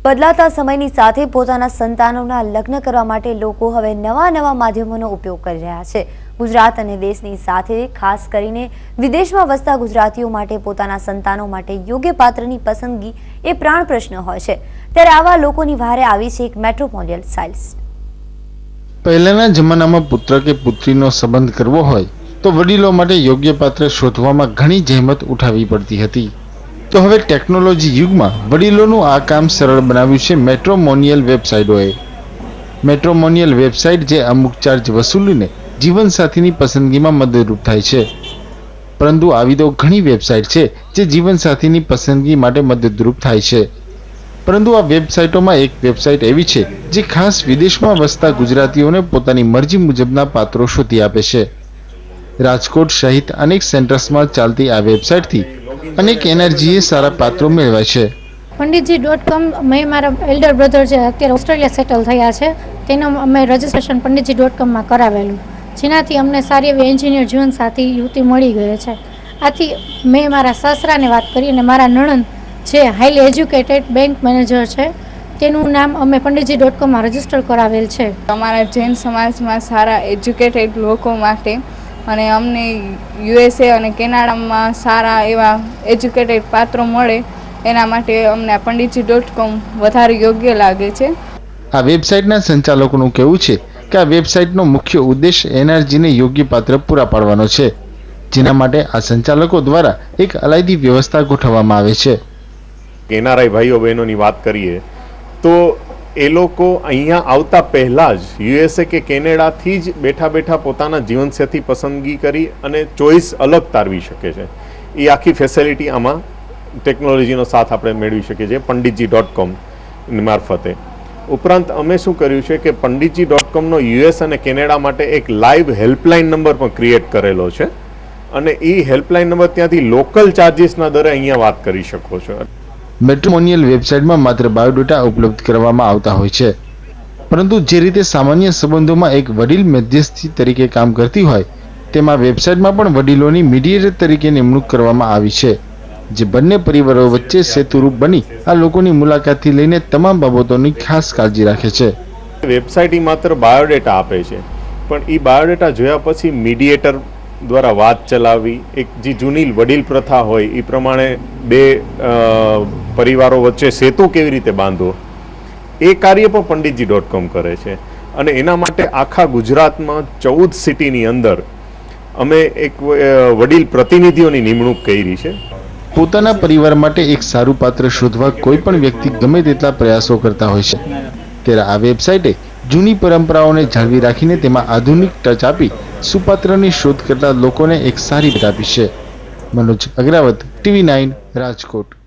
બદલાતા સમયની સાથે પોતાના સંતાનોના લગ્ન કરવા માટે લોકો હવે નવા માધ્યમોનો ઉપયોગ કરી રહ્યા છે। ગુજરાત અને દેશની સાથે ખાસ કરીને વિદેશમાં વસતા ગુજરાતીઓ માટે પોતાના સંતાનો માટે યોગ્ય પાત્રની પસંદગી એ પ્રાણ પ્રશ્ન હોય છે। ત્યારે આવા લોકોની વારે આવી છે એક મેટ્રોપોલિયન સાઇલ્સ। પહેલાના જમાનામાં પુત્ર કે પુત્રીનો સંબંધ કરવો હોય તો વડીલો માટે યોગ્ય પાત્ર શોધવામાં ઘણી જહેમત ઉઠાવવી પડતી હતી। તો હવે ટેકનોલોજી યુગમાં વડીલોનું આ કામ સરળ બનાવ્યું છે મેટ્રોમોનિયલ વેબસાઇટોએ। મેટ્રોમોનિયલ વેબસાઇટ જે અમુક ચાર્જ વસૂલીને જીવનસાથીની પસંદગીમાં મદદરૂપ થાય છે, પરંતુ આવી તો ઘણી વેબસાઇટ છે જે જીવનસાથીની પસંદગી માટે મદદરૂપ થાય છે, પરંતુ આ વેબસાઇટોમાં એક વેબસાઇટ એવી છે જે ખાસ વિદેશમાં વસતા ગુજરાતીઓને પોતાની મરજી મુજબના પાત્રો શોધી આપે છે। રાજકોટ સહિત અનેક સેન્ટર્સમાં ચાલતી આ વેબસાઇટથી અનેક એનર્જીએ સારા પાત્રો મેળવ્યા છે। पंडितजी.com મેં મારા એલ્ડર બ્રધર જે અત્યારે ઓસ્ટ્રેલિયા સેટલ થયા છે તેનું અમે રજિસ્ટ્રેશન पंडितजी.com માં કરાવેલું, જેનાથી અમને સારી એવી એન્જિનિયર જીવનસાથી યુવતી મળી ગઈ છે। આથી મેં મારા સાસરાને વાત કરી અને મારા નણંદ જે હાઈલી એજ્યુકેટેડ બેંક મેનેજર છે તેનું નામ અમે पंडितजी.com માં રજિસ્ટર કરાવેલ છે। અમારા જૈન સમાજમાં સારા એજ્યુકેટેડ લોકો માટે અને અમને યુએસએ અને કેનેડામાં સારા એવા એજ્યુકેટેડ પાત્રો મળે એના માટે અમને पंडितजी.com વધારે યોગ્ય લાગે છે। આ વેબસાઇટના સંચાલકોનું કહેવું છે કે આ વેબસાઇટનો મુખ્ય ઉદ્દેશ એનર્જીને યોગ્ય પાત્ર પૂરા પાડવાનો છે, જેના માટે આ સંચાલકો દ્વારા એક અલાયદી વ્યવસ્થા ગોઠવવામાં આવે છે। એનઆરઆઈ ભાઈઓ બહેનોની વાત કરીએ તો એ લોકો અહીંયા આવતા પહેલાં જ યુએસએ કે કેનેડાથી જ બેઠા પોતાના જીવનસાથી પસંદગી કરી અને ચોઈસ અલગ તારવી શકે છે। એ આખી ફેસિલિટી આમાં ટેકનોલોજીનો સાથ આપણે મેળવી શકીએ છીએ पंडितजी.com મારફતે। ઉપરાંત અમે શું કર્યું છે કે पंडितजी.comનો યુએસ અને કેનેડા માટે એક લાઈવ હેલ્પલાઇન નંબર પણ ક્રિએટ કરેલો છે અને એ હેલ્પલાઇન નંબર ત્યાંથી લોકલ ચાર્જીસના દરે અહીંયા વાત કરી શકો છો। મેટ્રોમોનિયલ વેબસાઇટમાં માત્ર બાયોડેટા ઉપલબ્ધ કરવામાં આવતા હોય છે, પરંતુ જે રીતે સામાન્ય સંબંધોમાં એક વડીલ મધ્યસ્થી તરીકે કામ કરતી હોય તેમાં વેબસાઇટમાં પણ વડીલોની મીડિયેટર તરીકે નિમણૂક કરવામાં આવી છે, જે બંને પરિવારો વચ્ચે સેતુરૂપ બની આ લોકોની મુલાકાતથી લઈને તમામ બાબતોની ખાસ કાળજી રાખે છે। વેબસાઇટ માત્ર બાયોડેટા આપે છે, પણ એ બાયોડેટા જોયા પછી મીડિયેટર દ્વારા વાત ચલાવવી, એક જે જૂની વડીલ પ્રથા હોય એ પ્રમાણે બે પરિવારો વચ્ચે સેતુ કેવી રીતે બાંધવો એ કાર્ય પણ पंडितजी.com કરે છે। અને એના માટે આખા ગુજરાતમાં 14 સિટીની અંદર અમે એક વડીલ પ્રતિનિધિઓની નિમણૂક કરી છે। પોતાના પરિવાર માટે એક સારું પાત્ર શોધવા કોઈ પણ વ્યક્તિ ગમે તેટલા પ્રયાસો કરતા હોય છે, ત્યારે આ વેબસાઇટે જૂની પરંપરાઓને જાળવી રાખીને તેમાં આધુનિક ટચ આપી સુપાત્રની શોધ કરતા લોકોને એક સારી ભેટ આપી છે। મનોજ અગ્રવત, TV9 રાજકોટ।